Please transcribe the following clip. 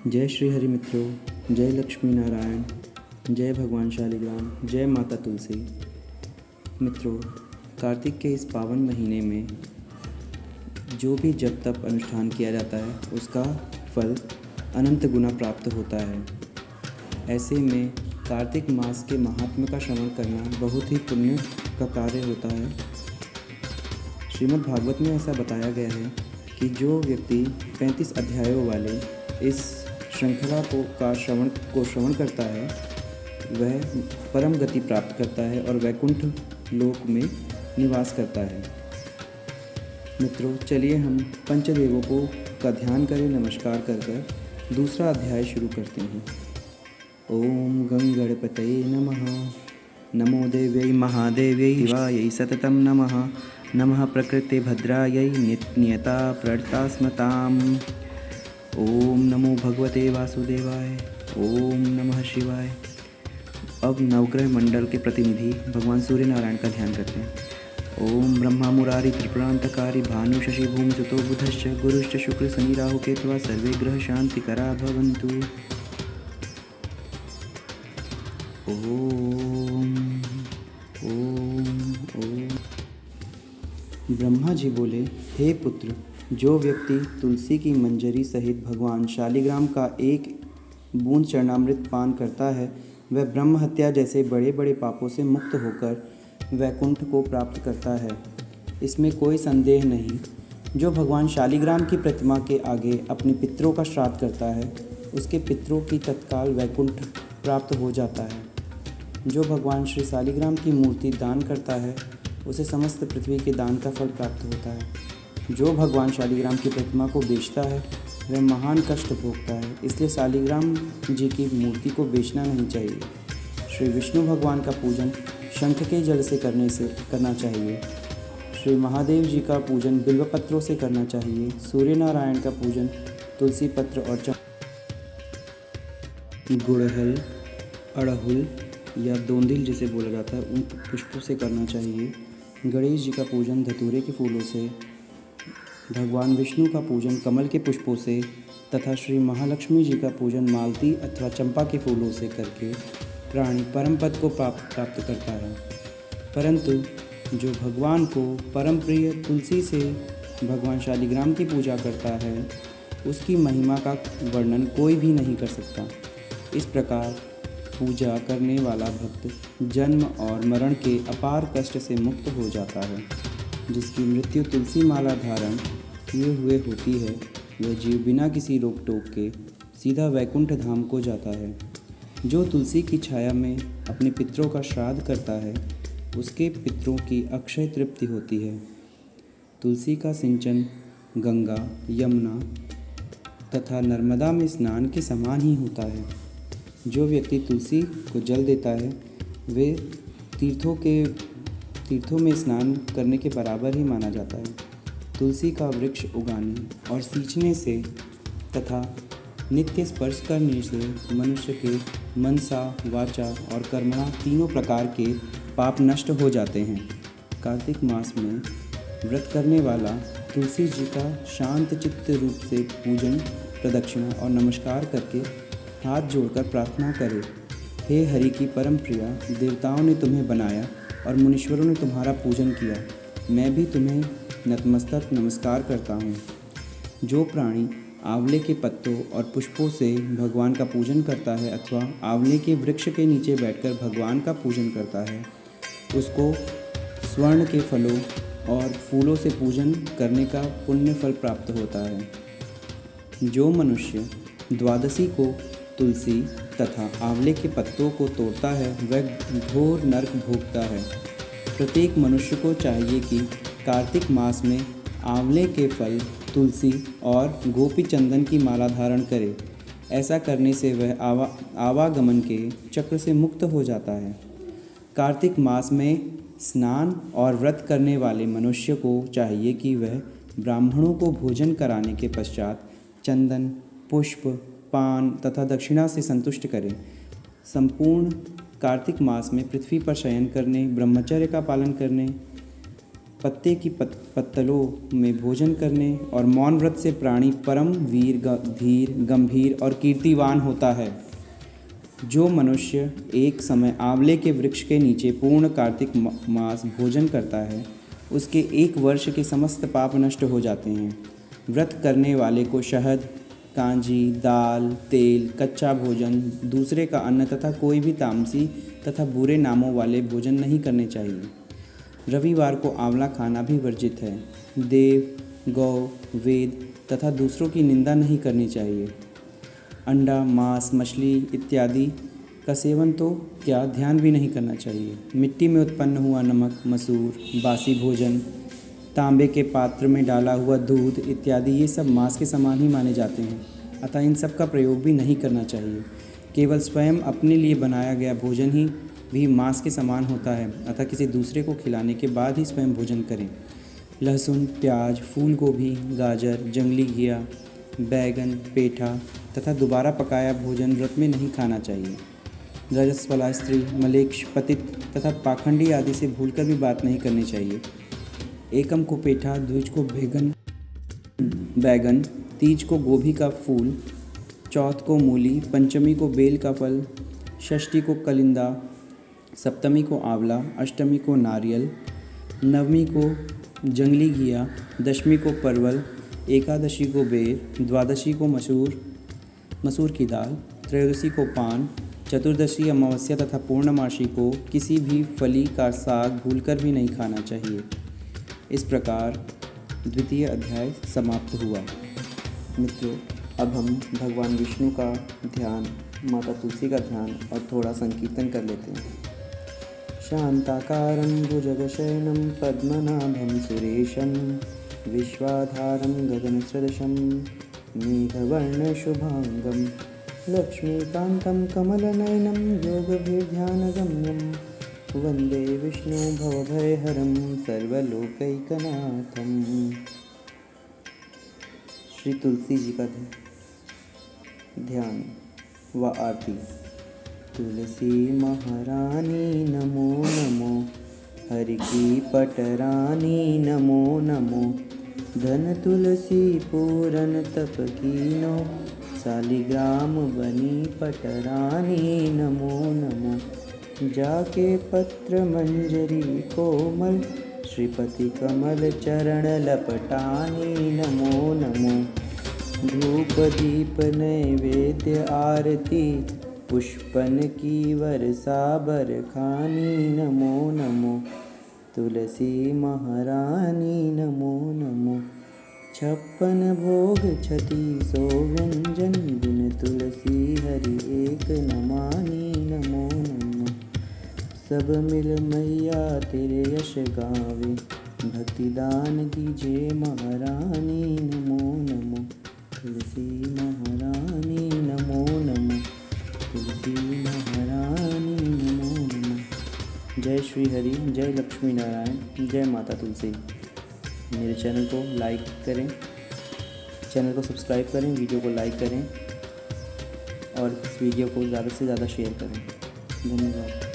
जय श्री हरि मित्रों, जय लक्ष्मी नारायण, जय भगवान शालिग्राम, जय माता तुलसी। मित्रों, कार्तिक के इस पावन महीने में जो भी जप तप अनुष्ठान किया जाता है उसका फल अनंत गुना प्राप्त होता है। ऐसे में कार्तिक मास के महात्म्य का श्रवण करना बहुत ही पुण्य का कार्य होता है। श्रीमद् भागवत में ऐसा बताया गया है कि जो व्यक्ति 35 अध्यायों वाले इस श्रृंखला का श्रवण करता है वह परम गति प्राप्त करता है और वैकुंठ लोक में निवास करता है। मित्रों, चलिए हम पंचदेवों का ध्यान करें, नमस्कार कर दूसरा अध्याय शुरू करते हैं। ओम गंगणपतये नमः। नमो देव्यै महादेव्यै शिवायै सततं नमः। नमः प्रकृते भद्रायै नियता प्रणतास्मताम्। ओम नमो भगवते वासुदेवाय। ओम नमः शिवाय। अब नवग्रह मंडल के प्रतिनिधि भगवान सूर्य नारायण का ध्यान करते हैं। ओम ब्रह्मा मुरारी त्रिपुरांतकारी भानु शशि भूमि सुतो बुधश्च गुरुश्च शुक्र शनि राहु केतुः सर्वे ग्रह शांतिकरा भवन्तु। ओम ओम ओम। ब्रह्मा जी बोले, हे पुत्र, जो व्यक्ति तुलसी की मंजरी सहित भगवान शालिग्राम का एक बूंद चरणामृत पान करता है वह ब्रह्म हत्या जैसे बड़े बड़े पापों से मुक्त होकर वैकुंठ को प्राप्त करता है। इसमें कोई संदेह नहीं। जो भगवान शालिग्राम की प्रतिमा के आगे अपने पितरों का श्राद्ध करता है उसके पितरों की तत्काल वैकुंठ प्राप्त हो जाता है। जो भगवान श्री शालिग्राम की मूर्ति दान करता है उसे समस्त पृथ्वी के दान का फल प्राप्त होता है। जो भगवान शालिग्राम की प्रतिमा को बेचता है वह महान कष्ट भोगता है। इसलिए शालिग्राम जी की मूर्ति को बेचना नहीं चाहिए। श्री विष्णु भगवान का पूजन शंख के जल से करना चाहिए। श्री महादेव जी का पूजन बिल्वपत्रों से करना चाहिए। सूर्य नारायण का पूजन तुलसी पत्र और गुड़हल, अड़हुल या दोंदिल जिसे बोला जाता है उन पुष्पों से करना चाहिए। गणेश जी का पूजन धतूरे के फूलों से, भगवान विष्णु का पूजन कमल के पुष्पों से तथा श्री महालक्ष्मी जी का पूजन मालती अथवा चंपा के फूलों से करके प्राणी परम पद को प्राप्त करता है। परंतु जो भगवान को परम प्रिय तुलसी से भगवान शालिग्राम की पूजा करता है उसकी महिमा का वर्णन कोई भी नहीं कर सकता। इस प्रकार पूजा करने वाला भक्त जन्म और मरण के अपार कष्ट से मुक्त हो जाता है। जिसकी मृत्यु तुलसी माला धारण किए हुए होती है वह जीव बिना किसी रोक टोक के सीधा वैकुंठ धाम को जाता है। जो तुलसी की छाया में अपने पितरों का श्राद्ध करता है उसके पितरों की अक्षय तृप्ति होती है। तुलसी का सिंचन गंगा, यमुना तथा नर्मदा में स्नान के समान ही होता है। जो व्यक्ति तुलसी को जल देता है वे तीर्थों में स्नान करने के बराबर ही माना जाता है। तुलसी का वृक्ष उगाने और सींचने से तथा नित्य स्पर्श करने से मनुष्य के मनसा, वाचा और कर्मणा तीनों प्रकार के पाप नष्ट हो जाते हैं। कार्तिक मास में व्रत करने वाला तुलसी जी का शांत चित्त रूप से पूजन, प्रदक्षिणा और नमस्कार करके हाथ जोड़कर प्रार्थना करे, हे हरि की परम प्रिया, देवताओं ने तुम्हें बनाया और मुनीश्वरों ने तुम्हारा पूजन किया। मैं भी तुम्हें नतमस्तक नमस्कार करता हूँ। जो प्राणी आंवले के पत्तों और पुष्पों से भगवान का पूजन करता है अथवा आंवले के वृक्ष के नीचे बैठकर भगवान का पूजन करता है उसको स्वर्ण के फलों और फूलों से पूजन करने का पुण्य फल प्राप्त होता है। जो मनुष्य द्वादशी को तुलसी तथा आंवले के पत्तों को तोड़ता है वह घोर नरक भोगता है। प्रत्येक मनुष्य को चाहिए कि कार्तिक मास में आंवले के फल, तुलसी और गोपी चंदन की माला धारण करे। ऐसा करने से वह आवागमन के चक्र से मुक्त हो जाता है। कार्तिक मास में स्नान और व्रत करने वाले मनुष्य को चाहिए कि वह ब्राह्मणों को भोजन कराने के पश्चात चंदन, पुष्प, पान तथा दक्षिणा से संतुष्ट करें। संपूर्ण कार्तिक मास में पृथ्वी पर शयन करने, ब्रह्मचर्य का पालन करने पत्ते की पत्तलों में भोजन करने और मौन व्रत से प्राणी परम वीर धीर गंभीर और कीर्तिवान होता है। जो मनुष्य एक समय आंवले के वृक्ष के नीचे पूर्ण कार्तिक मास भोजन करता है, उसके 1 वर्ष के समस्त पाप नष्ट हो जाते हैं। व्रत करने वाले को शहद, कांजी, दाल, तेल, कच्चा भोजन, दूसरे का अन्न तथा कोई भी तामसी तथा बुरे नामों वाले भोजन नहीं करने चाहिए। रविवार को आंवला खाना भी वर्जित है। देव, गौ, वेद तथा दूसरों की निंदा नहीं करनी चाहिए। अंडा, मांस, मछली इत्यादि का सेवन तो क्या ध्यान भी नहीं करना चाहिए। मिट्टी में उत्पन्न हुआ नमक, मसूर, बासी भोजन, तांबे के पात्र में डाला हुआ दूध इत्यादि ये सब मांस के समान ही माने जाते हैं, अतः इन सब का प्रयोग भी नहीं करना चाहिए। केवल स्वयं अपने लिए बनाया गया भोजन ही भी मांस के समान होता है, अतः किसी दूसरे को खिलाने के बाद ही स्वयं भोजन करें। लहसुन, प्याज, फूल गोभी, गाजर, जंगली घिया, बैगन, पेठा तथा दोबारा पकाया भोजन व्रत में नहीं खाना चाहिए। रजस्वला स्त्री, मलेच्छ, पतित तथा पाखंडी आदि से भूलकर भी बात नहीं करनी चाहिए। एकम को पेठा, द्विज को बैगन, तीज को गोभी का फूल, चौथ को मूली, पंचमी को बेल का फल, षष्ठी को कलिंदा, सप्तमी को आंवला, अष्टमी को नारियल, नवमी को जंगली घिया, दशमी को परवल, एकादशी को बेर, द्वादशी को मसूर की दाल, त्रयोदशी को पान, चतुर्दशी, अमावस्या तथा पूर्णमासी को किसी भी फली का साग भूलकर भी नहीं खाना चाहिए। इस प्रकार द्वितीय अध्याय समाप्त हुआ। मित्रों, अब हम भगवान विष्णु का ध्यान, माता तुलसी का ध्यान और थोड़ा संकीर्तन कर लेते हैं। शांताकारं भुजगशयनं पद्मनाभं सुरेशं विश्वाधारं गगनसदृशं मेघवर्णशुभांगं लक्ष्मीकान्तं कमलनयनं योगभिर्ध्यानगम्यं वंदे विष्णु भवभयहरं सर्वलोकैकनाथं। श्री तुलसी जी का ध्यान व आरती। तुलसी महारानी नमो नमो, हरि की पटरानी नमो नमो, धन तुलसी पूरन तप कीनो, शालिग्राम बनी पटरानी नमो नमो। जाके पत्र मंजरी कोमल, श्रीपति कमल चरण लपटानी नमो नमो। धूप दीप नैवेद्य आरती, पुष्पन की वर्षा बरखानी नमो नमो। तुलसी महारानी नमो नमो। 56 भोग 36 व्यंजन, बिन तुलसी हरि एक नमानी नमो नमो। सब मिल मैया तेरे यश गावे, भक्ति दान दीजिए महारानी नमो नमो। तुलसी महारानी नमो नमो, तुलसी महारानी नमो नमो। जय श्री हरि, जय लक्ष्मी नारायण, जय माता तुलसी। मेरे चैनल को लाइक करें, चैनल को सब्सक्राइब करें, वीडियो को लाइक करें और इस वीडियो को ज़्यादा से ज़्यादा शेयर करें। धन्यवाद।